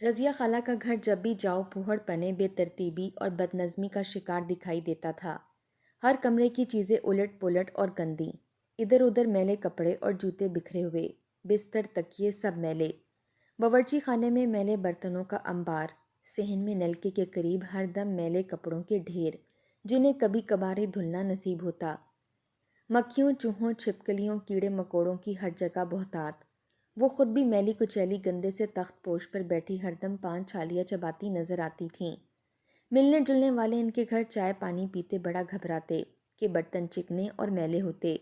رضیہ خالہ کا گھر جب بھی جاؤ پھوہڑ پنے بے ترتیبی اور بدنظمی کا شکار دکھائی دیتا تھا۔ ہر کمرے کی چیزیں الٹ پلٹ اور گندی، ادھر ادھر میلے کپڑے اور جوتے بکھرے ہوئے، بستر تکیے سب میلے، باورچی خانے میں میلے برتنوں کا انبار، صحن میں نلکے کے قریب ہر دم میلے کپڑوں کے ڈھیر جنہیں کبھی کبھار ہی دھلنا نصیب ہوتا، مکھیوں چوہوں چھپکلیوں کیڑے مکوڑوں کی ہر جگہ بہتات۔ وہ خود بھی میلی کچیلی گندے سے تخت پوش پر بیٹھی ہر دم پان چھالیاں چباتی نظر آتی تھیں۔ ملنے جلنے والے ان کے گھر چائے پانی پیتے بڑا گھبراتے کہ برتن چکنے اور میلے ہوتے،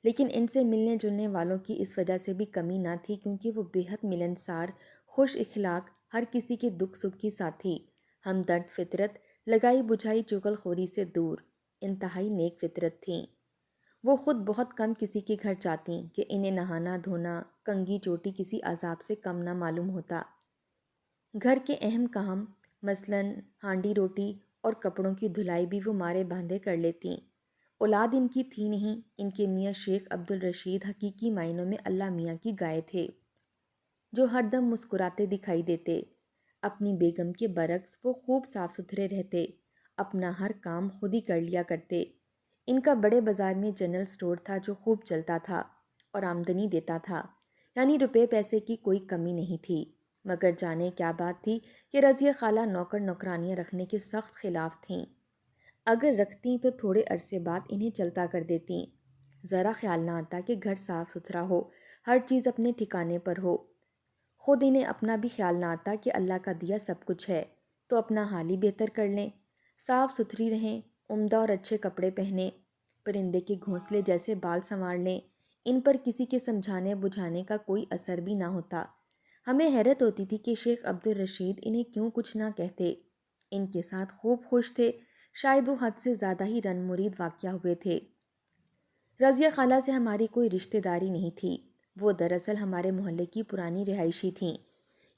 لیکن ان سے ملنے جلنے والوں کی اس وجہ سے بھی کمی نہ تھی کیونکہ وہ بیحد ملنسار، خوش اخلاق، ہر کسی کے دکھ سکھ کی ساتھی، ہمدرد فطرت، لگائی بجھائی چغل خوری سے دور، انتہائی نیک فطرت تھیں۔ وہ خود بہت کم کسی کے گھر جاتیں کہ انہیں نہانا دھونا، کنگھی چوٹی کسی عذاب سے کم نہ معلوم ہوتا۔ گھر کے اہم کام مثلاً ہانڈی روٹی اور کپڑوں کی دھلائی بھی وہ مارے باندھے کر لیتیں۔ اولاد ان کی تھی نہیں، ان کے میاں شیخ عبدالرشید حقیقی معنوں میں اللہ میاں کی گائے تھے جو ہر دم مسکراتے دکھائی دیتے۔ اپنی بیگم کے برعکس وہ خوب صاف ستھرے رہتے، اپنا ہر کام خود ہی کر لیا کرتے۔ ان کا بڑے بازار میں جنرل سٹور تھا جو خوب چلتا تھا اور آمدنی دیتا تھا، یعنی روپے پیسے کی کوئی کمی نہیں تھی۔ مگر جانے کیا بات تھی کہ رضیہ خالہ نوکر نوکرانیاں رکھنے کے سخت خلاف تھیں۔ اگر رکھتیں تو تھوڑے عرصے بعد انہیں چلتا کر دیتیں۔ ذرا خیال نہ آتا کہ گھر صاف ستھرا ہو، ہر چیز اپنے ٹھکانے پر ہو۔ خود انہیں اپنا بھی خیال نہ آتا کہ اللہ کا دیا سب کچھ ہے تو اپنا حال ہی بہتر کر لیں، صاف ستھری رہیں، عمدہ اور اچھے کپڑے پہنیں، پرندے کے گھونسلے جیسے بال سنوار لیں۔ ان پر کسی کے سمجھانے بجھانے کا کوئی اثر بھی نہ ہوتا۔ ہمیں حیرت ہوتی تھی کہ شیخ عبدالرشید انہیں کیوں کچھ نہ کہتے۔ ان کے ساتھ خوب خوش تھے، شاید وہ حد سے زیادہ ہی رن مرید واقع ہوئے تھے۔ رضیہ خالہ سے ہماری کوئی رشتہ داری نہیں تھی، وہ دراصل ہمارے محلے کی پرانی رہائشی تھیں،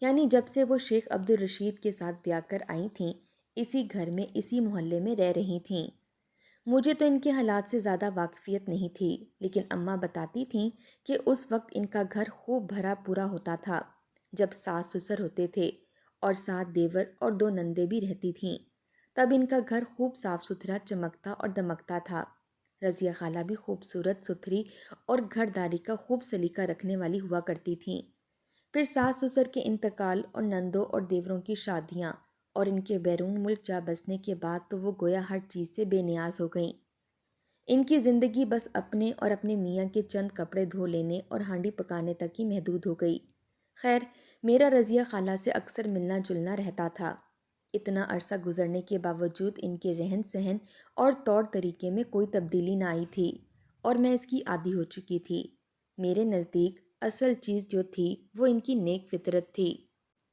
یعنی جب سے وہ شیخ عبدالرشید کے ساتھ بیاہ کر آئی تھیں اسی گھر میں اسی محلے میں رہ رہی تھیں۔ مجھے تو ان کے حالات سے زیادہ واقفیت نہیں تھی، لیکن اماں بتاتی تھیں کہ اس وقت ان کا گھر خوب بھرا پورا ہوتا تھا جب ساس سسر ہوتے تھے اور 7 دیور اور 2 نندیں بھی رہتی تھیں، تب ان کا گھر خوب صاف ستھرا چمکتا اور دمکتا تھا۔ رضیہ خالہ بھی خوبصورت ستھری اور گھرداری کا خوب سلیقہ رکھنے والی ہوا کرتی تھیں۔ پھر ساس سسر کے انتقال اور نندوں اور دیوروں کی شادیاں اور ان کے بیرون ملک جا بسنے کے بعد تو وہ گویا ہر چیز سے بے نیاز ہو گئیں۔ ان کی زندگی بس اپنے اور اپنے میاں کے چند کپڑے دھو لینے اور ہانڈی پکانے تک ہی محدود ہو گئی۔ خیر، میرا رضیہ خالہ سے اکثر ملنا جلنا رہتا تھا۔ اتنا عرصہ گزرنے کے باوجود ان کے رہن سہن اور طور طریقے میں کوئی تبدیلی نہ آئی تھی اور میں اس کی عادی ہو چکی تھی۔ میرے نزدیک اصل چیز جو تھی وہ ان کی نیک فطرت تھی۔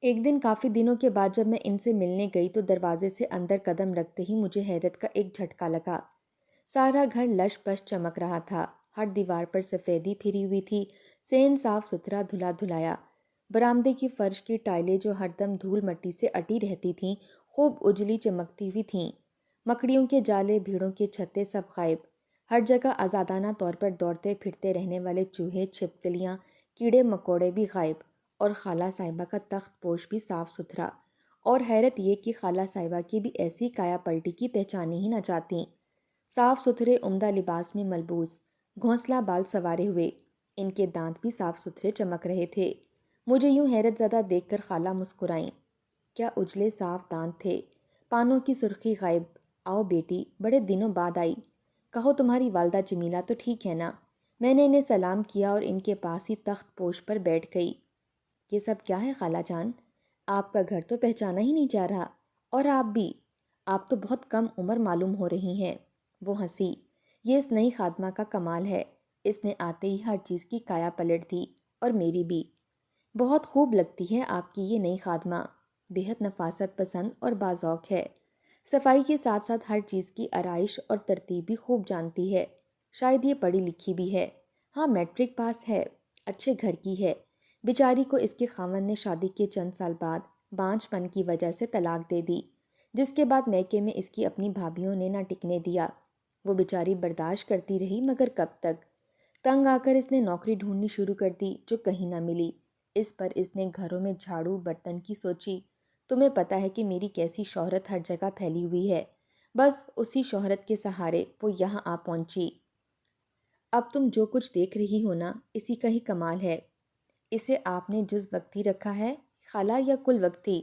ایک دن کافی دنوں کے بعد جب میں ان سے ملنے گئی تو دروازے سے اندر قدم رکھتے ہی مجھے حیرت کا ایک جھٹکا لگا۔ سارا گھر لش پش چمک رہا تھا، ہر دیوار پر سفیدی پھری ہوئی تھی، صحن صاف ستھرا دھلا دھلایا، برآمدے کی فرش کی ٹائلیں جو ہر دم دھول مٹی سے اٹی رہتی تھیں خوب اجلی چمکتی ہوئی تھیں، مکڑیوں کے جالے بھیڑوں کے چھتے سب غائب، ہر جگہ آزادانہ طور پر دوڑتے پھرتے رہنے والے چوہے چھپکلیاں کیڑے مکوڑے بھی غائب، اور خالہ صاحبہ کا تخت پوش بھی صاف ستھرا، اور حیرت یہ کہ خالہ صاحبہ کی بھی ایسی کایا پلٹی کی پہچانی ہی نہ جاتی، صاف ستھرے عمدہ لباس میں ملبوس، گھونسلہ بال سوارے ہوئے، ان کے دانت بھی صاف ستھرے چمک رہے تھے۔ مجھے یوں حیرت زدہ دیکھ کر خالہ مسکرائیں۔ کیا اجلے صاف دانت تھے، پانوں کی سرخی غائب۔ آؤ بیٹی، بڑے دنوں بعد آئی، کہو تمہاری والدہ جمیلہ تو ٹھیک ہے نا؟ میں نے انہیں سلام کیا اور ان کے پاس ہی تخت پوش پر بیٹھ گئی۔ یہ سب کیا ہے خالہ جان؟ آپ کا گھر تو پہچانا ہی نہیں جا رہا، اور آپ بھی، آپ تو بہت کم عمر معلوم ہو رہی ہیں۔ وہ ہنسی۔ یہ اس نئی خادمہ کا کمال ہے، اس نے آتے ہی ہر چیز کی کایا پلٹ دی، اور میری بھی۔ بہت خوب لگتی ہے آپ کی یہ نئی خادمہ، بےحد نفاست پسند اور باذوق ہے، صفائی کے ساتھ ساتھ ہر چیز کی آرائش اور ترتیب بھی خوب جانتی ہے، شاید یہ پڑھی لکھی بھی ہے، ہاں میٹرک پاس ہے، اچھے گھر کی ہے۔ بیچاری کو اس کے خاوند نے شادی کے چند سال بعد بانجھ پن کی وجہ سے طلاق دے دی، جس کے بعد میکے میں اس کی اپنی بھابھیوں نے نہ ٹکنے دیا۔ وہ بیچاری برداشت کرتی رہی، مگر کب تک؟ تنگ آ کر اس نے نوکری ڈھونڈنی شروع کر دی جو کہیں نہ ملی، اس پر اس نے گھروں میں جھاڑو برتن کی سوچی۔ تمہیں پتہ ہے کہ میری کیسی شہرت ہر جگہ پھیلی ہوئی ہے، بس اسی شہرت کے سہارے وہ یہاں آ پہنچی۔ اب تم جو کچھ دیکھ رہی ہو نا، اسی کا ہی کمال ہے۔ اسے آپ نے جز وقتی رکھا ہے، خالہ، یا کل وقتی؟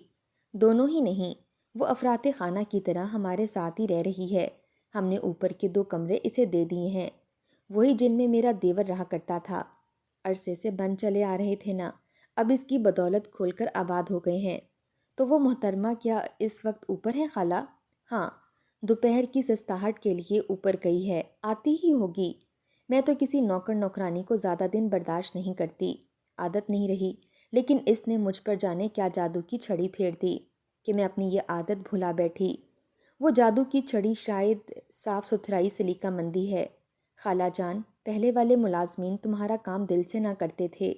دونوں ہی نہیں، وہ افراط خانہ کی طرح ہمارے ساتھ ہی رہ رہی ہے۔ ہم نے اوپر کے 2 کمرے اسے دے دیے ہیں، وہی جن میں میرا دیور رہا کرتا تھا۔ عرصے سے بند چلے آ رہے تھے نا، اب اس کی بدولت کھول کر آباد ہو گئے ہیں۔ تو وہ محترمہ کیا اس وقت اوپر ہے خالہ؟ ہاں، دوپہر کی سستاہٹ کے لیے اوپر گئی ہے، آتی ہی ہوگی۔ میں تو کسی نوکر نوکرانی کو زیادہ دن برداشت نہیں کرتی، عادت نہیں رہی، لیکن اس نے مجھ پر جانے کیا جادو کی چھڑی پھیر دی کہ میں اپنی یہ عادت بھلا بیٹھی۔ وہ جادو کی چھڑی شاید صاف ستھرائی سلیقہ مندی ہے۔ خالہ جان، پہلے والے ملازمین تمہارا کام دل سے نہ کرتے تھے۔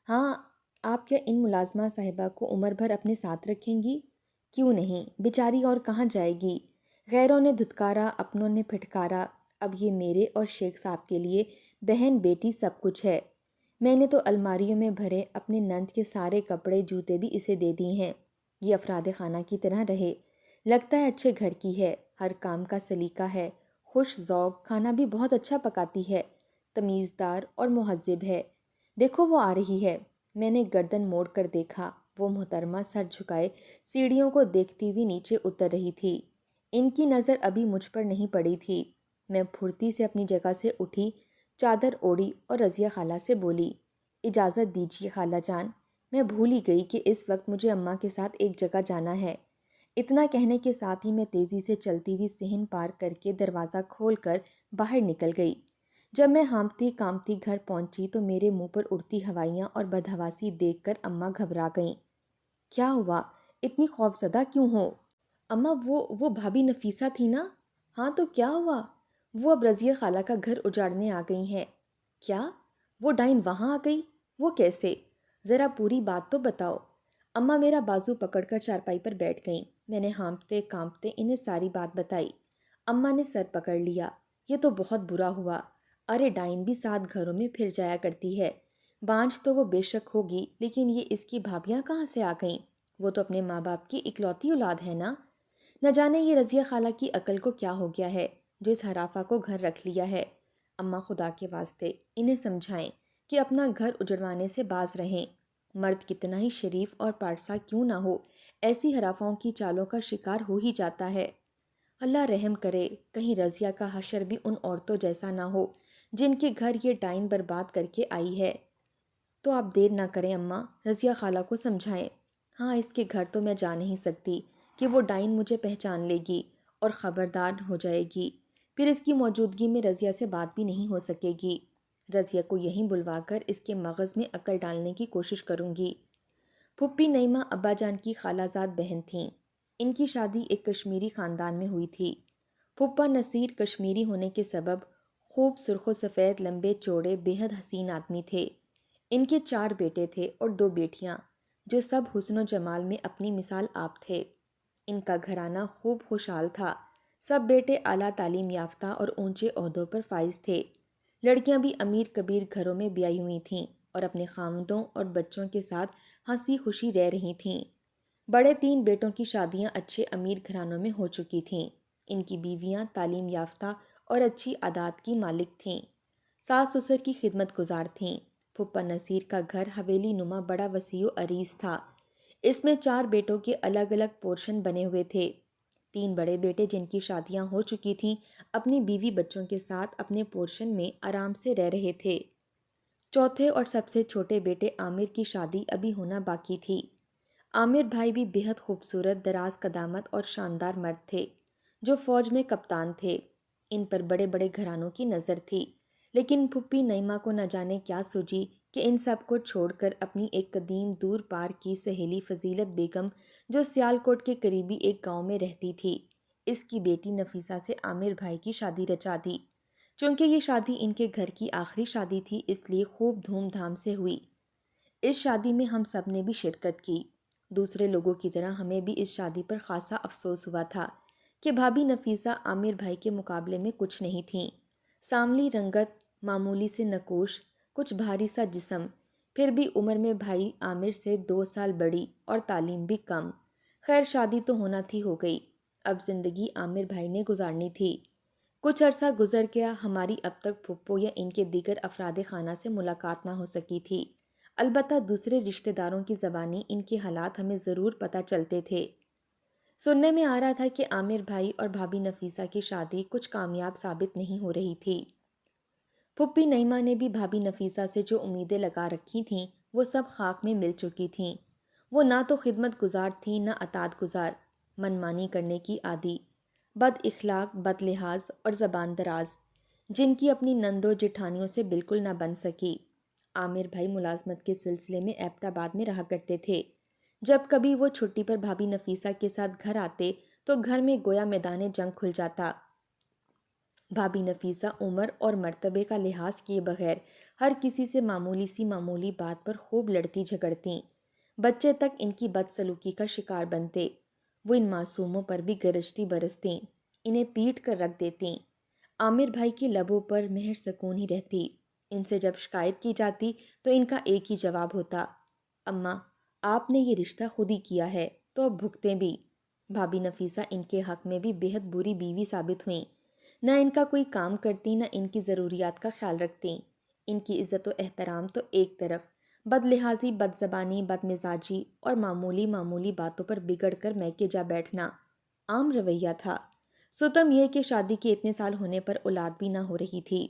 ہاں، آپ کیا ان ملازمہ صاحبہ کو عمر بھر اپنے ساتھ رکھیں گی؟ کیوں نہیں، بیچاری اور کہاں جائے گی؟ غیروں نے دھتکارا، اپنوں نے پھٹکارا، اب یہ میرے اور شیخ صاحب کے لیے بہن بیٹی سب کچھ ہے۔ میں نے تو الماریوں میں بھرے اپنے نند کے سارے کپڑے جوتے بھی اسے دے دیے ہیں۔ یہ افراد خانہ کی طرح رہے، لگتا ہے اچھے گھر کی ہے، ہر کام کا سلیقہ ہے، خوش ذوق، کھانا بھی بہت اچھا پکاتی ہے، تمیزدار اور مہذب ہے۔ دیکھو وہ آ رہی ہے۔ میں نے گردن موڑ کر دیکھا، وہ محترمہ سر جھکائے سیڑھیوں کو دیکھتی ہوئی نیچے اتر رہی تھی۔ ان کی نظر ابھی مجھ پر نہیں پڑی تھی۔ میں پھرتی سے اپنی جگہ سے اٹھی، چادر اوڑھی اور رضیہ خالہ سے بولی، اجازت دیجیے خالہ جان، میں بھول ہی گئی کہ اس وقت مجھے اماں کے ساتھ ایک جگہ جانا ہے۔ اتنا کہنے کے ساتھ ہی میں تیزی سے چلتی ہوئی صحن پار کر کے دروازہ کھول کر باہر نکل گئی۔ جب میں ہانپتی کانپتی گھر پہنچی تو میرے منہ پر اڑتی ہوائیاں اور بدحواسی دیکھ کر اماں گھبرا گئیں۔ کیا ہوا؟ اتنی خوفزدہ کیوں ہو؟ اماں، وہ بھابھی نفیسہ تھی نا؟ ہاں تو کیا ہوا؟ وہ اب رضیہ خالہ کا گھر اجاڑنے آ گئی ہیں۔ کیا؟ وہ ڈائن وہاں آ گئی؟ وہ کیسے؟ ذرا پوری بات تو بتاؤ۔ اماں میرا بازو پکڑ کر چارپائی پر بیٹھ گئیں۔ میں نے ہانپتے کانپتے انہیں ساری بات بتائی۔ اماں نے سر پکڑ لیا، یہ تو بہت برا ہوا۔ ارے ڈائن بھی 7 گھروں میں پھر جایا کرتی ہے۔ بانجھ تو وہ بے شک ہوگی، لیکن یہ اس کی بھابیاں کہاں سے آ گئیں؟ وہ تو اپنے ماں باپ کی اکلوتی اولاد ہے نا۔ نہ جانے یہ رضیہ خالہ کی عقل کو کیا ہو گیا ہے جو اس حرافہ کو گھر رکھ لیا ہے۔ اماں خدا کے واسطے انہیں سمجھائیں کہ اپنا گھر اجڑوانے سے باز رہیں۔ مرد کتنا ہی شریف اور پارسا کیوں نہ ہو، ایسی حرافوں کی چالوں کا شکار ہو ہی جاتا ہے۔ اللہ رحم کرے، کہیں رضیہ کا حشر بھی ان عورتوں جیسا نہ ہو جن کے گھر یہ ڈائن برباد کر کے آئی ہے۔ تو آپ دیر نہ کریں اماں، رضیہ خالہ کو سمجھائیں۔ ہاں، اس کے گھر تو میں جا نہیں سکتی کہ وہ ڈائن مجھے پہچان لے گی اور خبردار ہو جائے گی، پھر اس کی موجودگی میں رضیہ سے بات بھی نہیں ہو سکے گی۔ رضیہ کو یہیں بلوا کر اس کے مغز میں عقل ڈالنے کی کوشش کروں گی۔ پھپھی نعیمہ ابا جان کی خالہ زاد بہن تھیں۔ ان کی شادی ایک کشمیری خاندان میں ہوئی تھی۔ پھپھا نصیر کشمیری ہونے کے سبب خوب سرخ و سفید، لمبے چوڑے، بے حد حسین آدمی تھے۔ ان کے 4 بیٹے تھے اور 2 بیٹیاں، جو سب حسن و جمال میں اپنی مثال آپ تھے۔ ان کا گھرانہ خوب خوشحال تھا۔ سب بیٹے اعلیٰ تعلیم یافتہ اور اونچے عہدوں پر فائز تھے۔ لڑکیاں بھی امیر کبیر گھروں میں بیائی ہوئی تھیں اور اپنے خاوندوں اور بچوں کے ساتھ ہنسی خوشی رہ رہی تھیں۔ بڑے 3 بیٹوں کی شادیاں اچھے امیر گھرانوں میں ہو چکی تھیں۔ ان کی بیویاں تعلیم یافتہ اور اچھی عادات کی مالک تھیں۔ ساس سسر کی خدمت گزار تھیں۔ پھپھا نصیر کا گھر حویلی نما بڑا وسیع و عریض تھا۔ اس میں 4 بیٹوں کے الگ الگ پورشن بنے ہوئے تھے۔ 3 بڑے بیٹے جن کی شادیاں ہو چکی تھیں اپنی بیوی بچوں کے ساتھ اپنے پورشن میں آرام سے رہ رہے تھے۔ چوتھے اور سب سے چھوٹے بیٹے عامر کی شادی ابھی ہونا باقی تھی۔ عامر بھائی بھی بہت خوبصورت، دراز قدامت اور شاندار مرد تھے جو فوج میں کپتان تھے۔ ان پر بڑے بڑے گھرانوں کی نظر تھی، لیکن پھپھی نعیمہ کو نہ جانے کیا سوجی کہ ان سب کو چھوڑ کر اپنی ایک قدیم دور پار کی سہیلی فضیلت بیگم، جو سیال کوٹ کے قریبی ایک گاؤں میں رہتی تھی، اس کی بیٹی نفیسہ سے عامر بھائی کی شادی رچا دی۔ چونکہ یہ شادی ان کے گھر کی آخری شادی تھی، اس لیے خوب دھوم دھام سے ہوئی۔ اس شادی میں ہم سب نے بھی شرکت کی۔ دوسرے لوگوں کی طرح ہمیں بھی اس شادی پر خاصا افسوس ہوا تھا کہ بھابھی نفیسہ عامر بھائی کے مقابلے میں کچھ نہیں تھیں۔ سانولی رنگت، معمولی سے نکوش، کچھ بھاری سا جسم، پھر بھی عمر میں بھائی عامر سے 2 سال بڑی اور تعلیم بھی کم۔ خیر شادی تو ہونا تھی ہو گئی، اب زندگی عامر بھائی نے گزارنی تھی۔ کچھ عرصہ گزر گیا، ہماری اب تک پھپھو یا ان کے دیگر افراد خانہ سے ملاقات نہ ہو سکی تھی، البتہ دوسرے رشتہ داروں کی زبانی ان کے حالات ہمیں ضرور پتہ چلتے تھے۔ سننے میں آ رہا تھا کہ عامر بھائی اور بھابھی نفیسہ کی شادی کچھ کامیاب ثابت نہیں ہو رہی تھی۔ پھپھی نعیمہ نے بھی بھابھی نفیسہ سے جو امیدیں لگا رکھی تھیں وہ سب خاک میں مل چکی تھیں۔ وہ نہ تو خدمت گزار تھی نہ اطاعت گزار، منمانی کرنے کی عادی، بد اخلاق، بد لحاظ اور زبان دراز، جن کی اپنی نندوں جٹھانیوں سے بالکل نہ بن سکی۔ عامر بھائی ملازمت کے سلسلے میں ایبٹ آباد میں رہا کرتے تھے۔ جب کبھی وہ چھٹی پر بھابھی نفیسہ کے ساتھ گھر آتے تو گھر میں گویا میدان جنگ کھل جاتا۔ بھابھی نفیسہ عمر اور مرتبے کا لحاظ کیے بغیر ہر کسی سے معمولی بات پر خوب لڑتی جھگڑتی، بچے تک ان کی بدسلوکی کا شکار بنتے۔ وہ ان معصوموں پر بھی گرجتی برستی، انہیں پیٹ کر رکھ دیتی۔ عامر بھائی کی لبوں پر مہر سکون ہی رہتی۔ ان سے جب شکایت کی جاتی تو ان کا ایک ہی جواب ہوتا، اماں آپ نے یہ رشتہ خود ہی کیا ہے تو اب بھگتیں بھی۔ بھابھی نفیسہ ان کے حق میں بھی بےحد بری بیوی ثابت ہوئیں، نہ ان کا کوئی کام کرتی نہ ان کی ضروریات کا خیال رکھتی۔ ان کی عزت و احترام تو ایک طرف، بد لحاظی، بد زبانی، بد مزاجی اور معمولی باتوں پر بگڑ کر میکے جا بیٹھنا عام رویہ تھا۔ ستم یہ کہ شادی کے اتنے سال ہونے پر اولاد بھی نہ ہو رہی تھی۔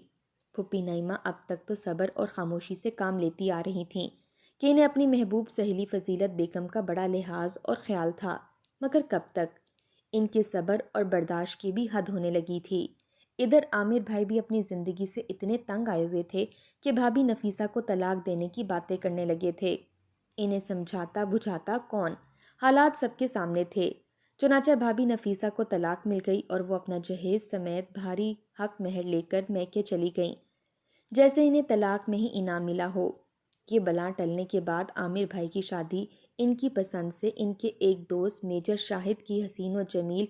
پھپھی نعیمہ اب تک تو صبر اور خاموشی سے کام لیتی آ رہی تھیں کہ انہیں اپنی محبوب سہیلی فضیلت بیگم کا بڑا لحاظ اور خیال تھا، مگر کب تک؟ ان کے صبر اور برداشت کی بھی حد ہونے لگی تھی۔ ادھر عامر بھائی بھی اپنی زندگی سے اتنے تنگ آئے ہوئے تھے کہ بھابھی نفیسہ کو طلاق دینے کی باتیں کرنے لگے تھے۔ انہیں سمجھاتا بجھاتا کون؟ حالات سب کے سامنے تھے۔ چنانچہ بھابھی نفیسہ کو طلاق مل گئی اور وہ اپنا جہیز سمیت بھاری حق مہر لے کر میکے چلی گئیں، جیسے انہیں طلاق میں ہی انعام ملا ہو۔ یہ بلا ٹلنے کے بعد عامر بھائی کی شادی ان کی پسند سے ان کے ایک دوست میجر شاہد کی حسین و جمیل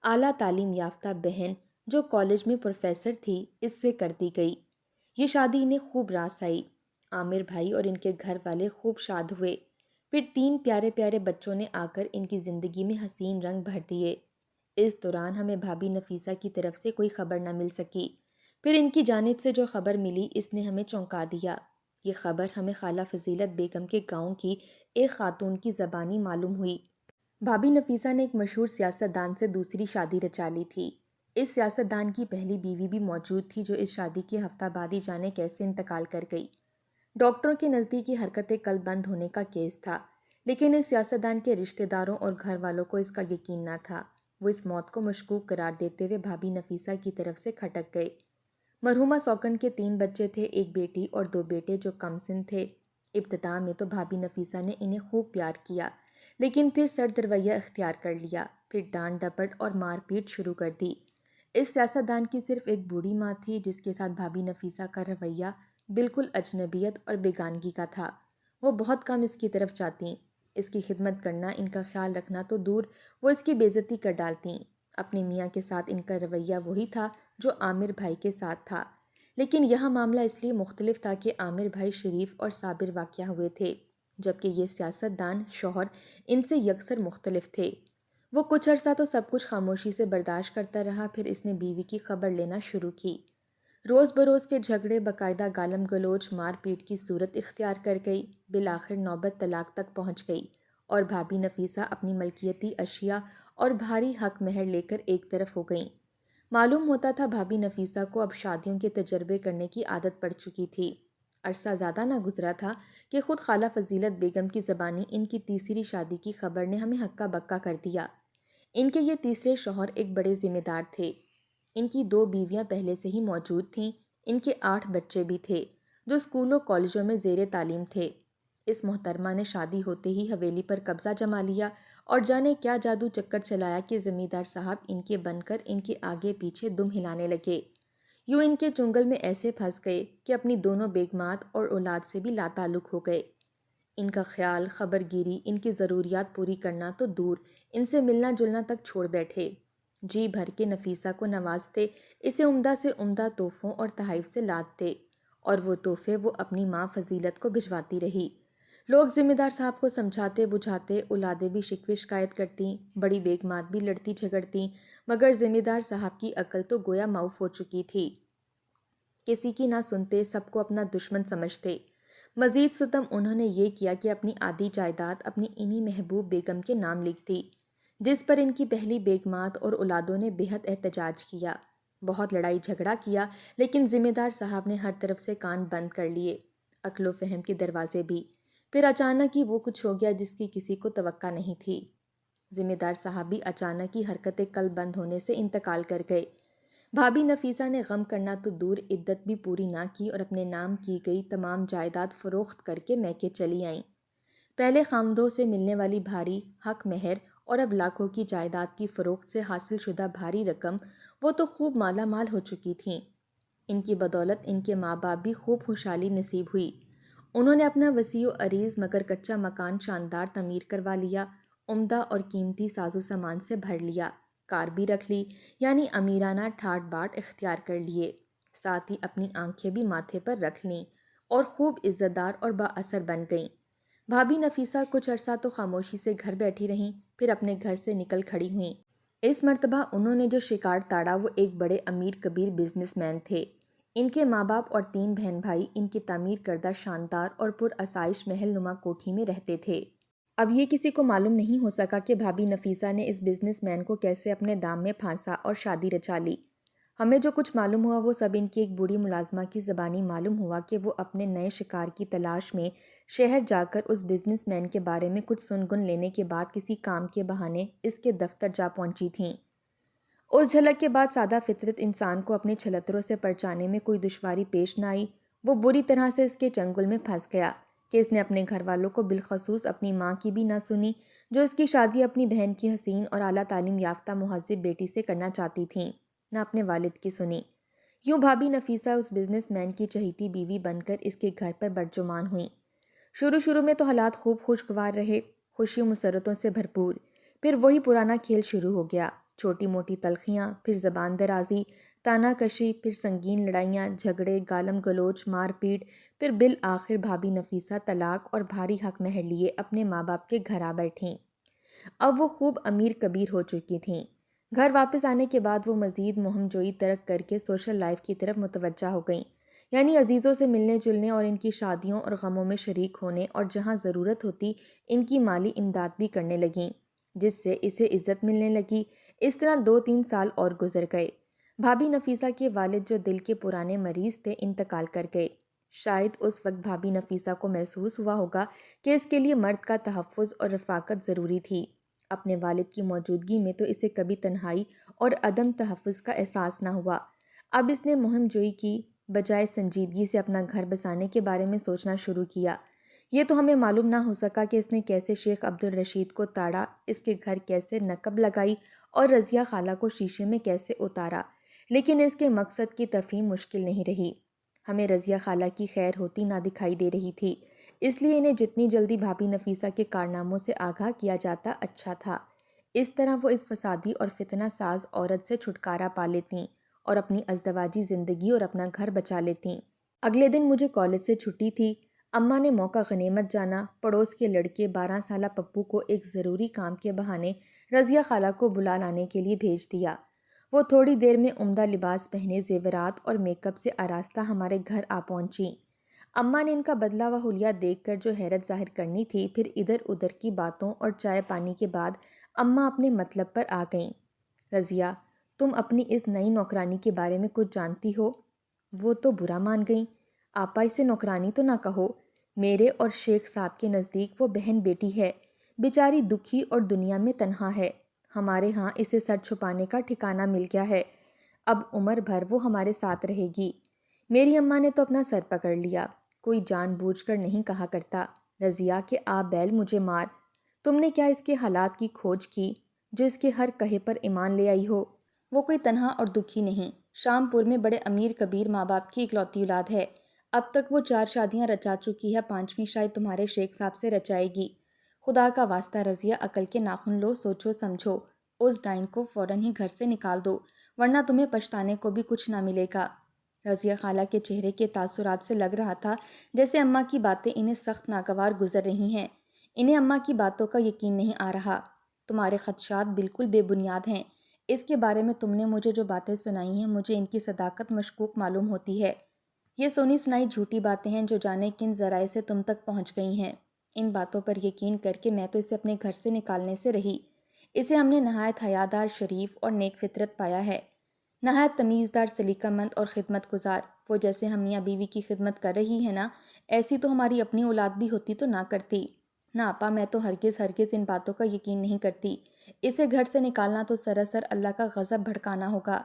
اعلیٰ تعلیم یافتہ بہن جو کالج میں پروفیسر تھی اس سے کر دی گئی۔ یہ شادی انہیں خوب راس آئی۔ عامر بھائی اور ان کے گھر والے خوب شاد ہوئے۔ پھر 3 پیارے پیارے بچوں نے آ کر ان کی زندگی میں حسین رنگ بھر دیے۔ اس دوران ہمیں بھابھی نفیسہ کی طرف سے کوئی خبر نہ مل سکی۔ پھر ان کی جانب سے جو خبر ملی اس نے ہمیں چونکا دیا۔ یہ خبر ہمیں خالہ فضیلت بیگم کے گاؤں کی ایک خاتون کی زبانی معلوم ہوئی۔ بھابھی نفیسہ نے ایک مشہور سیاست دان سے دوسری شادی رچا لی تھی۔ اس سیاست دان کی پہلی بیوی بھی موجود تھی جو اس شادی کے ہفتہ بعد ہی جانے کیسے انتقال کر گئی۔ ڈاکٹروں کے نزدیک یہ حرکت قلب بند ہونے کا کیس تھا، لیکن اس سیاست دان کے رشتہ داروں اور گھر والوں کو اس کا یقین نہ تھا۔ وہ اس موت کو مشکوک قرار دیتے ہوئے بھابھی نفیسہ کی طرف سے کھٹک گئے۔ مرحومہ سوکن کے 3 بچے تھے، ایک بیٹی اور 2 بیٹے جو کم سن تھے۔ ابتدا میں تو بھابھی نفیسہ نے انہیں خوب پیار کیا، لیکن پھر سرد رویہ اختیار کر لیا، پھر ڈانٹ ڈپٹ اور مار پیٹ شروع کر دی۔ اس سیاست دان کی صرف ایک بوڑھی ماں تھی جس کے ساتھ بھابھی نفیسہ کا رویہ بالکل اجنبیت اور بیگانگی کا تھا۔ وہ بہت کم اس کی طرف جاتیں، اس کی خدمت کرنا، ان کا خیال رکھنا تو دور، وہ اس کی بے عزتی کر ڈالتیں۔ اپنے میاں کے ساتھ ان کا رویہ وہی تھا جو عامر بھائی کے ساتھ تھا، لیکن یہاں معاملہ اس لیے مختلف تھا کہ عامر بھائی شریف اور صابر واقع ہوئے تھے، جبکہ یہ سیاست دان شوہر ان سے یکسر مختلف تھے۔ وہ کچھ عرصہ تو سب کچھ خاموشی سے برداشت کرتا رہا، پھر اس نے بیوی کی خبر لینا شروع کی۔ روز بروز کے جھگڑے، باقاعدہ گالم گلوچ، مار پیٹ کی صورت اختیار کر گئی، بالآخر نوبت طلاق تک پہنچ گئی اور بھابھی نفیسہ اپنی ملکیتی اشیاء اور بھاری حق مہر لے کر ایک طرف ہو گئیں۔ معلوم ہوتا تھا بھابھی نفیسہ کو اب شادیوں کے تجربے کرنے کی عادت پڑ چکی تھی۔ عرصہ زیادہ نہ گزرا تھا کہ خود خالہ فضیلت بیگم کی زبانی ان کی تیسری شادی کی خبر نے ہمیں ہکا بکا کر دیا۔ ان کے یہ تیسرے شوہر ایک بڑے ذمہ دار تھے۔ ان کی 2 بیویاں پہلے سے ہی موجود تھیں، ان کے 8 بچے بھی تھے جو اسکولوں کالجوں میں زیر تعلیم تھے۔ اس محترمہ نے شادی ہوتے ہی حویلی پر قبضہ جما لیا اور جانے کیا جادو چکر چلایا کہ زمیندار صاحب ان کے بن کر ان کے آگے پیچھے دم ہلانے لگے۔ یوں ان کے چنگل میں ایسے پھنس گئے کہ اپنی دونوں بیگمات اور اولاد سے بھی لاتعلق ہو گئے۔ ان کا خیال، خبر گیری، ان کی ضروریات پوری کرنا تو دور، ان سے ملنا جلنا تک چھوڑ بیٹھے۔ جی بھر کے نفیسہ کو نوازتے، اسے عمدہ سے عمدہ تحفوں اور تحائف سے لادتے اور وہ تحفے وہ اپنی ماں فضیلت کو بھجواتی رہی۔ لوگ ذمہ دار صاحب کو سمجھاتے بجھاتے، اولادیں بھی شکوے شکایت کرتی، بڑی بیگمات بھی لڑتی جھگڑتی، مگر ذمہ دار صاحب کی عقل تو گویا معاف ہو چکی تھی۔ کسی کی نہ سنتے، سب کو اپنا دشمن سمجھتے۔ مزید ستم انہوں نے یہ کیا کہ اپنی آدھی جائیداد اپنی انہی محبوب بیگم کے نام لکھ دی، جس پر ان کی پہلی بیگمات اور اولادوں نے بےحد احتجاج کیا۔ بہت لڑائی جھگڑا کیا، لیکن ذمہ دار صاحب نے ہر طرف سے کان بند کر لیے، عقل و فہم کے دروازے بھی۔ پھر اچانک ہی وہ کچھ ہو گیا جس کی کسی کو توقع نہیں تھی۔ ذمہ دار صاحب بھی اچانک ہی حرکت قلب بند ہونے سے انتقال کر گئے۔ بھابھی نفیسہ نے غم کرنا تو دور، عدت بھی پوری نہ کی اور اپنے نام کی گئی تمام جائیداد فروخت کر کے میکے چلی آئیں۔ پہلے خامدوں سے ملنے والی بھاری حق مہر اور اب لاکھوں کی جائیداد کی فروخت سے حاصل شدہ بھاری رقم، وہ تو خوب مالا مال ہو چکی تھیں۔ ان کی بدولت ان کے ماں باپ بھی خوب خوشحالی نصیب ہوئی۔ انہوں نے اپنا وسیع و عریض مگر کچا مکان شاندار تعمیر کروا لیا، عمدہ اور قیمتی ساز و سامان سے بھر لیا، کار بھی رکھ لی، یعنی امیرانہ ٹھاٹ باٹ اختیار کر لیے، ساتھ ہی اپنی آنکھیں بھی ماتھے پر رکھ لیں اور خوب عزت دار اور با اثر بن گئیں۔ بھابھی نفیسہ کچھ عرصہ تو خاموشی سے گھر بیٹھی رہیں، پھر اپنے گھر سے نکل کھڑی ہوئیں۔ اس مرتبہ انہوں نے جو شکار تاڑا وہ ایک بڑے امیر کبیر بزنس مین تھے۔ ان کے ماں باپ اور 3 بہن بھائی ان کی تعمیر کردہ شاندار اور پر آسائش محل نما کوٹھی میں رہتے تھے۔ اب یہ کسی کو معلوم نہیں ہو سکا کہ بھابھی نفیسہ نے اس بزنس مین کو کیسے اپنے دام میں پھانسا اور شادی رچا لی۔ ہمیں جو کچھ معلوم ہوا وہ سب ان کی ایک بوڑھی ملازمہ کی زبانی معلوم ہوا کہ وہ اپنے نئے شکار کی تلاش میں شہر جا کر اس بزنس مین کے بارے میں کچھ سن گن لینے کے بعد کسی کام کے بہانے اس کے دفتر جا پہنچی تھیں۔ اس جھلک کے بعد سادہ فطرت انسان کو اپنے چھلتروں سے پرچانے میں کوئی دشواری پیش نہ آئی۔ وہ بری طرح سے اس کے چنگل میں پھنس گیا کہ اس نے اپنے گھر والوں کو بالخصوص اپنی ماں کی بھی نہ سنی، جو اس کی شادی اپنی بہن کی حسین اور اعلیٰ تعلیم یافتہ مہذب بیٹی سے کرنا چاہتی تھیں، نہ اپنے والد کی سنی۔ یوں بھابھی نفیسہ اس بزنس مین کی چہیتی بیوی بن کر اس کے گھر پر برجمان ہوئیں۔ شروع میں تو حالات خوب خوشگوار رہے، خوشی و مسرتوں سے بھرپور۔ پھر وہی پرانا کھیل شروع ہو گیا، چھوٹی موٹی تلخیاں، پھر زبان درازی، تانا کشی، پھر سنگین لڑائیاں، جھگڑے، گالم گلوچ، مار پیٹ، پھر بالآخر بھابھی نفیسہ طلاق اور بھاری حق مہر لیے اپنے ماں باپ کے گھر آ بیٹھیں۔ اب وہ خوب امیر کبیر ہو چکی تھیں۔ گھر واپس آنے کے بعد وہ مزید مہم جوئی ترک کر کے سوشل لائف کی طرف متوجہ ہو گئیں، یعنی عزیزوں سے ملنے جلنے اور ان کی شادیوں اور غموں میں شریک ہونے، اور جہاں ضرورت ہوتی ان کی مالی امداد بھی کرنے لگیں، جس سے اسے عزت ملنے لگی۔ اس طرح 2-3 سال اور گزر گئے۔ بھابھی نفیسہ کے والد جو دل کے پرانے مریض تھے انتقال کر گئے۔ شاید اس وقت بھابھی نفیسہ کو محسوس ہوا ہوگا کہ اس کے لیے مرد کا تحفظ اور رفاقت ضروری تھی۔ اپنے والد کی موجودگی میں تو اسے کبھی تنہائی اور عدم تحفظ کا احساس نہ ہوا۔ اب اس نے مہم جوئی کی بجائے سنجیدگی سے اپنا گھر بسانے کے بارے میں سوچنا شروع کیا۔ یہ تو ہمیں معلوم نہ ہو سکا کہ اس نے کیسے شیخ عبدالرشید کو تاڑا، اس کے گھر کیسے نقب لگائی اور رضیہ خالہ کو شیشے میں کیسے اتارا، لیکن اس کے مقصد کی تفہیم مشکل نہیں رہی۔ ہمیں رضیہ خالہ کی خیر ہوتی نہ دکھائی دے رہی تھی، اس لیے انہیں جتنی جلدی بھابھی نفیسہ کے کارناموں سے آگاہ کیا جاتا اچھا تھا۔ اس طرح وہ اس فسادی اور فتنہ ساز عورت سے چھٹکارا پا لیتیں اور اپنی ازدواجی زندگی اور اپنا گھر بچا لیتیں۔ اگلے دن مجھے کالج سے چھٹی تھی۔ اماں نے موقع غنیمت جانا پڑوس کے لڑکے 12 سالہ پپو کو ایک ضروری کام کے بہانے رضیہ خالہ کو بلا لانے کے لیے بھیج دیا۔ وہ تھوڑی دیر میں عمدہ لباس پہنے، زیورات اور میک اپ سے آراستہ ہمارے گھر آ پہنچیں۔ اماں نے ان کا بدلہ و حلیہ دیکھ کر جو حیرت ظاہر کرنی تھی، پھر ادھر ادھر کی باتوں اور چائے پانی کے بعد اماں اپنے مطلب پر آ گئیں۔ رضیہ، تم اپنی اس نئی نوکرانی کے بارے میں کچھ جانتی ہو؟ وہ تو برا مان گئیں۔ آپا اسے نوکرانی تو نہ کہو، میرے اور شیخ صاحب کے نزدیک وہ بہن بیٹی ہے، بیچاری دکھی اور دنیا میں تنہا ہے۔ ہمارے ہاں اسے سر چھپانے کا ٹھکانہ مل گیا ہے، اب عمر بھر وہ ہمارے ساتھ رہے گی۔ میری اماں نے تو اپنا سر پکڑ لیا، کوئی جان بوجھ کر نہیں کہا کرتا رضیہ کہ آ بیل مجھے مار۔ تم نے کیا اس کے حالات کی کھوج کی جو اس کے ہر کہے پر ایمان لے آئی ہو؟ وہ کوئی تنہا اور دکھی نہیں، شام پور میں بڑے امیر کبیر ماں باپ کی اکلوتی اولاد ہے۔ اب تک وہ 4 شادیاں رچا چکی ہے، 5ویں شاید تمہارے شیخ صاحب سے رچائے گی۔ خدا کا واسطہ رضیہ، عقل کے ناخن لو، سوچو سمجھو، اس ڈائن کو فوراً ہی گھر سے نکال دو، ورنہ تمہیں پچھتانے کو بھی کچھ نہ ملے گا۔ رضیہ خالہ کے چہرے کے تاثرات سے لگ رہا تھا جیسے اماں کی باتیں انہیں سخت ناگوار گزر رہی ہیں۔ انہیں اماں کی باتوں کا یقین نہیں آ رہا۔ تمہارے خدشات بالکل بے بنیاد ہیں۔ اس کے بارے میں تم نے مجھے جو باتیں سنائی ہیں مجھے ان کی صداقت مشکوک معلوم ہوتی ہے۔ یہ سنی سنائی جھوٹی باتیں ہیں جو جانے کن ذرائع سے تم تک پہنچ گئی ہیں۔ ان باتوں پر یقین کر کے میں تو اسے اپنے گھر سے نکالنے سے رہی۔ اسے ہم نے نہایت حیادار، شریف اور نیک فطرت پایا ہے، نہایت تمیزدار، سلیقہ مند اور خدمت گزار۔ وہ جیسے ہم میاں بیوی کی خدمت کر رہی ہے نا، ایسی تو ہماری اپنی اولاد بھی ہوتی تو نہ کرتی۔ نہ آپا، میں تو ہرگز ان باتوں کا یقین نہیں کرتی۔ اسے گھر سے نکالنا تو سراسر اللہ کا غضب بھڑکانا ہوگا۔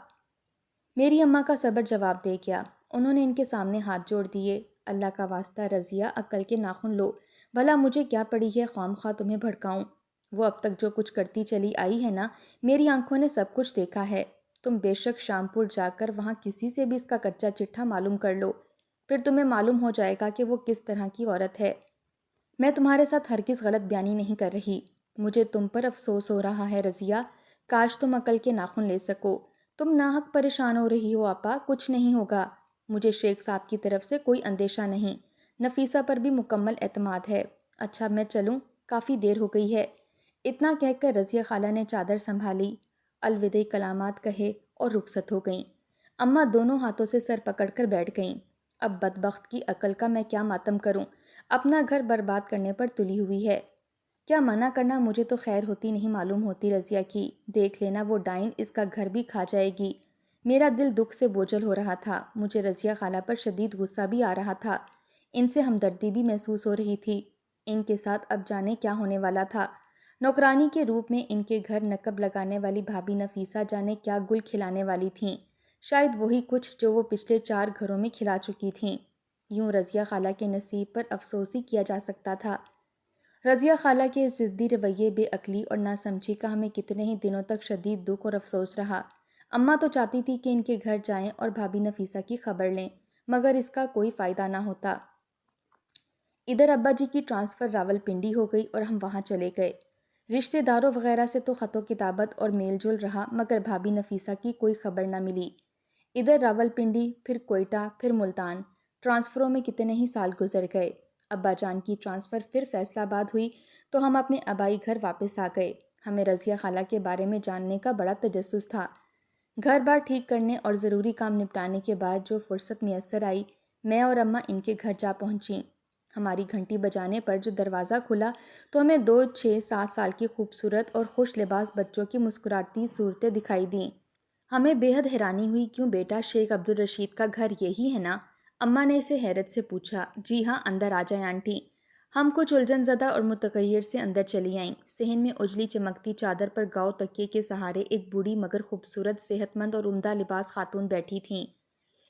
میری اماں کا صبر جواب دے گیا۔ انہوں نے ان کے سامنے ہاتھ جوڑ دیے۔ اللہ کا واسطہ رضیہ، عقل کے ناخن لو، بھلا مجھے کیا پڑی ہے خواہ مخواہ تمہیں بھڑکاؤں؟ وہ اب تک جو کچھ کرتی چلی آئی ہے نا، میری آنکھوں نے سب کچھ دیکھا ہے۔ تم بے شک شام پور جا کر وہاں کسی سے بھی اس کا کچا چٹھا معلوم کر لو، پھر تمہیں معلوم ہو جائے گا کہ وہ کس طرح کی عورت ہے۔ میں تمہارے ساتھ ہرگز غلط بیانی نہیں کر رہی۔ مجھے تم پر افسوس ہو رہا ہے رضیہ، کاش تم عقل کے ناخن لے سکو۔ تم ناحق پریشان ہو رہی ہو آپا، کچھ نہیں ہوگا۔ مجھے شیخ صاحب کی طرف سے کوئی اندیشہ نہیں، نفیسہ پر بھی مکمل اعتماد ہے۔ اچھا میں چلوں، کافی دیر ہو گئی ہے۔ اتنا کہہ کر رضیہ خالہ نے چادر سنبھالی، الوداعی کلامات کہے اور رخصت ہو گئیں۔ اماں دونوں ہاتھوں سے سر پکڑ کر بیٹھ گئیں۔ اب بدبخت کی عقل کا میں کیا ماتم کروں، اپنا گھر برباد کرنے پر تلی ہوئی ہے۔ کیا منع کرنا، مجھے تو خیر ہوتی نہیں معلوم ہوتی رضیہ کی۔ دیکھ لینا وہ ڈائن اس کا گھر بھی کھا جائے گی۔ میرا دل دکھ سے بوجھل ہو رہا تھا۔ مجھے رضیہ خالہ پر شدید غصہ بھی آ رہا تھا، ان سے ہمدردی بھی محسوس ہو رہی تھی۔ ان کے ساتھ اب جانے کیا ہونے والا تھا۔ نوکرانی کے روپ میں ان کے گھر نقب لگانے والی بھابھی نفیسہ جانے کیا گل کھلانے والی تھیں، شاید وہی کچھ جو وہ پچھلے 4 گھروں میں کھلا چکی تھیں۔ یوں رضیہ خالہ کے نصیب پر افسوس ہی کیا جا سکتا تھا۔ رضیہ خالہ کے اس ضدی رویے، بے عقلی اور ناسمجھی کا ہمیں کتنے ہی دنوں تک شدید دکھ اور افسوس رہا۔ اماں تو چاہتی تھی کہ ان کے گھر جائیں اور بھابھی نفیسہ کی خبر لیں، مگر اس کا کوئی فائدہ نہ ہوتا۔ ادھر ابا جی کی ٹرانسفر راولپنڈی ہو گئی اور ہم وہاں چلے گئے۔ رشتہ داروں وغیرہ سے تو خط و کتابت اور میل جول رہا، مگر بھابھی نفیسہ کی کوئی خبر نہ ملی۔ ادھر راولپنڈی، پھر کوئٹہ، پھر ملتان، ٹرانسفروں میں کتنے ہی سال گزر گئے۔ ابا جان کی ٹرانسفر پھر فیصل آباد ہوئی تو ہم اپنے آبائی گھر واپس آ گئے۔ ہمیں رضیہ خالہ کے بارے میں جاننے کا بڑا تجسس تھا۔ گھر بار ٹھیک کرنے اور ضروری کام نپٹانے کے بعد جو فرصت میسر آئی، میں اور اماں ان کے گھر جا پہنچیں۔ ہماری گھنٹی بجانے پر جو دروازہ کھلا تو ہمیں 2 6 7 سال کی خوبصورت اور خوش لباس بچوں کی مسکراتی صورتیں دکھائی دیں۔ ہمیں بے حد حیرانی ہوئی، کیوں بیٹا، شیخ عبدالرشید کا گھر یہی ہے نا؟ اماں نے اسے حیرت سے پوچھا۔ جی ہاں، اندر آ جائیں آنٹی۔ ہم کچھ الجھن زدہ اور متغیر سے اندر چلی آئیں۔ صحن میں اجلی چمکتی چادر پر گاؤ تکیے کے سہارے ایک بوڑھی مگر خوبصورت، صحت مند اور عمدہ لباس خاتون بیٹھی تھیں۔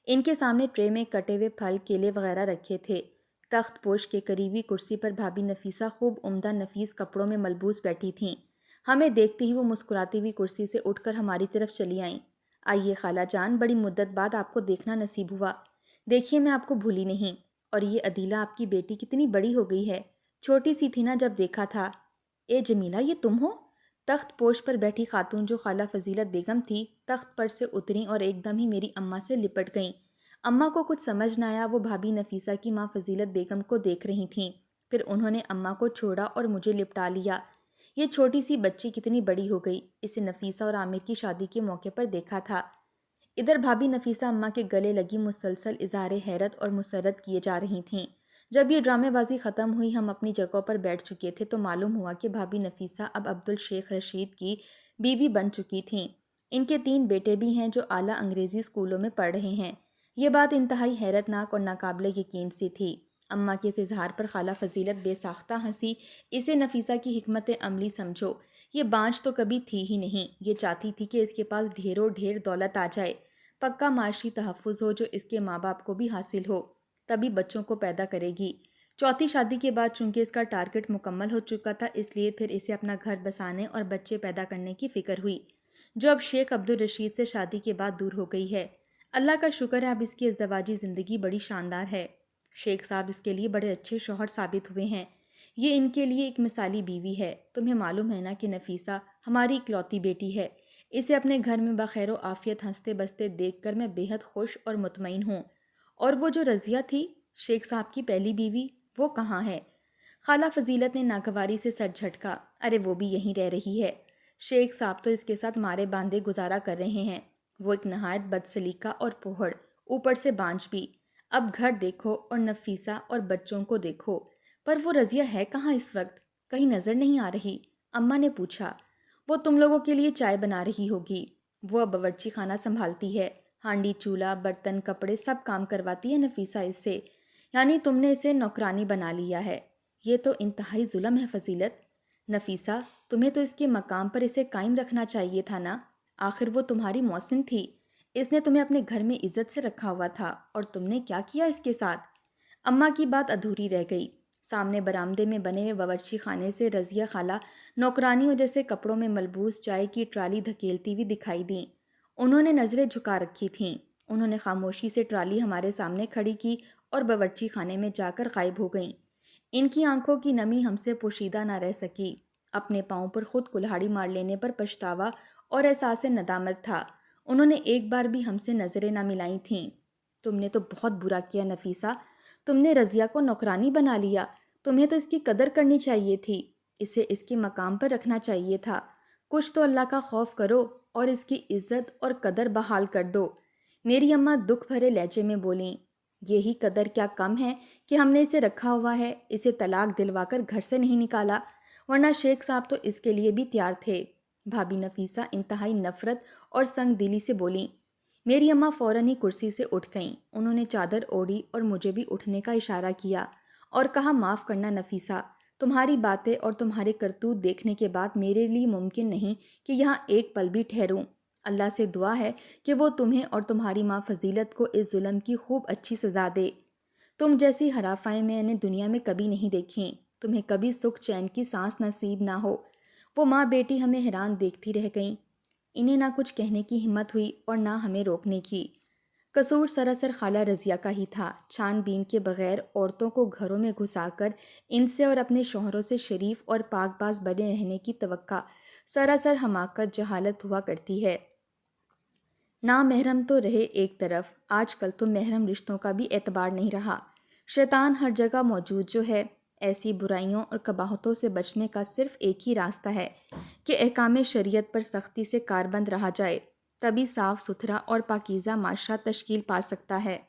ان کے سامنے ٹرے میں کٹے ہوئے پھل، کیلے وغیرہ رکھے تھے۔ تخت پوش کے قریبی کرسی پر بھابھی نفیسہ خوب عمدہ نفیس کپڑوں میں ملبوس بیٹھی تھیں۔ ہمیں دیکھتے ہی وہ مسکراتی ہوئی کرسی سے اٹھ کر ہماری طرف چلی آئیں۔ آئیے خالہ جان، بڑی مدت بعد آپ کو دیکھنا نصیب ہوا۔ دیکھیے میں آپ کو بھولی نہیں، اور یہ عدیلہ آپ کی بیٹی کتنی بڑی ہو گئی ہے، چھوٹی سی تھی نا جب دیکھا تھا۔ اے جمیلہ، یہ تم ہو؟ تخت پوش پر بیٹھی خاتون جو خالہ فضیلت بیگم تھی، تخت پر سے اتریں اور ایک دم ہی میری اماں سے لپٹ گئیں۔ اماں کو کچھ سمجھ نہ آیا، وہ بھابھی نفیسہ کی ماں فضیلت بیگم کو دیکھ رہی تھیں، پھر انہوں نے اماں کو چھوڑا اور مجھے لپٹا لیا۔ یہ چھوٹی سی بچی کتنی بڑی ہو گئی، اسے نفیسہ اور عامر کی شادی کے موقع پر دیکھا تھا۔ ادھر بھابھی نفیسہ اماں کے گلے لگی مسلسل اظہار حیرت اور مسرت کیے جا رہی تھیں۔ جب یہ ڈرامے بازی ختم ہوئی، ہم اپنی جگہوں پر بیٹھ چکے تھے تو معلوم ہوا کہ بھابھی نفیسہ اب عبدالشیخ رشید کی بیوی بن چکی تھیں۔ ان کے 3 بیٹے بھی ہیں جو اعلیٰ انگریزی اسکولوں میں پڑھ رہے ہیں۔ یہ بات انتہائی حیرت ناک اور ناقابل یقین سی تھی۔ اماں کے اس اظہار پر خالہ فضیلت بے ساختہ ہنسی۔ اسے نفیسہ کی حکمت عملی سمجھو، یہ بانجھ تو کبھی تھی ہی نہیں، یہ چاہتی تھی کہ اس کے پاس ڈھیروں ڈھیر دولت آ جائے، پکا معاشی تحفظ ہو جو اس کے ماں باپ کو بھی حاصل ہو، تبھی بچوں کو پیدا کرے گی۔ چوتھی شادی کے بعد چونکہ اس کا ٹارگٹ مکمل ہو چکا تھا، اس لیے پھر اسے اپنا گھر بسانے اور بچے پیدا کرنے کی فکر ہوئی، جو اب شیخ عبدالرشید سے شادی کے بعد دور ہو گئی ہے۔ اللہ کا شکر ہے اب اس کی ازدواجی زندگی بڑی شاندار ہے۔ شیخ صاحب اس کے لیے بڑے اچھے شوہر ثابت ہوئے ہیں۔ یہ ان کے لیے ایک مثالی بیوی ہے۔ تمہیں معلوم ہے نا کہ نفیسہ ہماری اکلوتی بیٹی ہے، اسے اپنے گھر میں بخیر و عافیت ہنستے بستے دیکھ کر میں بے حد خوش اور مطمئن ہوں۔ اور وہ جو رضیہ تھی، شیخ صاحب کی پہلی بیوی، وہ کہاں ہے؟ خالہ فضیلت نے ناگواری سے سر جھٹکا۔ ارے وہ بھی یہیں رہ رہی ہے، شیخ صاحب تو اس کے ساتھ مارے باندھے گزارا کر رہے ہیں۔ وہ ایک نہایت بد سلیقہ اور پوہڑ، اوپر سے بانجھ بھی۔ اب گھر دیکھو اور نفیسہ اور بچوں کو دیکھو، پر وہ رضیہ ہے کہاں اس وقت؟ کہیں نظر نہیں آ رہی؟ اماں نے پوچھا۔ وہ تم لوگوں کے لیے چائے بنا رہی ہوگی، وہ اب باورچی خانہ سنبھالتی ہے، ہانڈی چولہا برتن کپڑے سب کام کرواتی ہے نفیسہ اس سے۔ یعنی تم نے اسے نوکرانی بنا لیا ہے؟ یہ تو انتہائی ظلم ہے فضیلت۔ نفیسہ، تمہیں تو اس کے مقام پر اسے قائم رکھنا چاہیے تھا نا، آخر وہ تمہاری محسن تھی، اس نے تمہیں اپنے گھر میں عزت سے رکھا ہوا تھا، اور تم نے کیا کیا اس کے ساتھ؟ اماں کی بات ادھوری رہ گئی۔ سامنے برآمدے میں بنے ہوئے باورچی خانے سے رضیہ خالہ نوکرانیوں جیسے کپڑوں میں ملبوس چائے کی ٹرالی دھکیلتی ہوئی دکھائی دیں۔ انہوں نے نظریں جھکا رکھی تھیں۔ انہوں نے خاموشی سے ٹرالی ہمارے سامنے کھڑی کی اور باورچی خانے میں جا کر غائب ہو گئیں۔ ان کی آنکھوں کی نمی ہم سے پوشیدہ نہ رہ سکی۔ اپنے پاؤں پر خود کلہاڑی مار لینے پر پچھتاوا اور احساس ندامت تھا۔ انہوں نے ایک بار بھی ہم سے نظریں نہ ملائی تھیں۔ تم نے تو بہت برا کیا نفیسہ، تم نے رضیہ کو نوکرانی بنا لیا، تمہیں تو اس کی قدر کرنی چاہیے تھی، اسے اس کے مقام پر رکھنا چاہیے تھا۔ کچھ تو اللہ کا خوف کرو اور اس کی عزت اور قدر بحال کر دو۔ میری اماں دکھ بھرے لہجے میں بولیں۔ یہی قدر کیا کم ہے کہ ہم نے اسے رکھا ہوا ہے، اسے طلاق دلوا کر گھر سے نہیں نکالا، ورنہ شیخ صاحب تو اس کے لیے بھی تیار تھے۔ بھابی نفیسہ انتہائی نفرت اور سنگ دلی سے بولیں۔ میری اماں فوراً ہی کرسی سے اٹھ گئیں۔ انہوں نے چادر اوڑھی اور مجھے بھی اٹھنے کا اشارہ کیا اور کہا، معاف کرنا نفیسہ، تمہاری باتیں اور تمہارے کرتوت دیکھنے کے بعد میرے لیے ممکن نہیں کہ یہاں ایک پل بھی ٹھہروں۔ اللہ سے دعا ہے کہ وہ تمہیں اور تمہاری ماں فضیلت کو اس ظلم کی خوب اچھی سزا دے۔ تم جیسی ہرافائیں میں نے دنیا میں کبھی نہیں دیکھیں، تمہیں کبھی سکھ چین کی سانس نصیب نہ ہو۔ وہ ماں بیٹی ہمیں حیران دیکھتی رہ گئیں۔ انہیں نہ کچھ کہنے کی ہمت ہوئی اور نہ ہمیں روکنے کی۔ قصور سراسر خالہ رضیہ کا ہی تھا۔ چھان بین کے بغیر عورتوں کو گھروں میں گھسا کر ان سے اور اپنے شوہروں سے شریف اور پاک باز بنے رہنے کی توقع سراسر حماقت جہالت ہوا کرتی ہے۔ نامحرم تو رہے ایک طرف، آج کل تو محرم رشتوں کا بھی اعتبار نہیں رہا۔ شیطان ہر جگہ موجود جو ہے، ایسی برائیوں اور قباحتوں سے بچنے کا صرف ایک ہی راستہ ہے کہ احکام شریعت پر سختی سے کاربند رہا جائے، تبھی صاف ستھرا اور پاکیزہ معاشرہ تشکیل پا سکتا ہے۔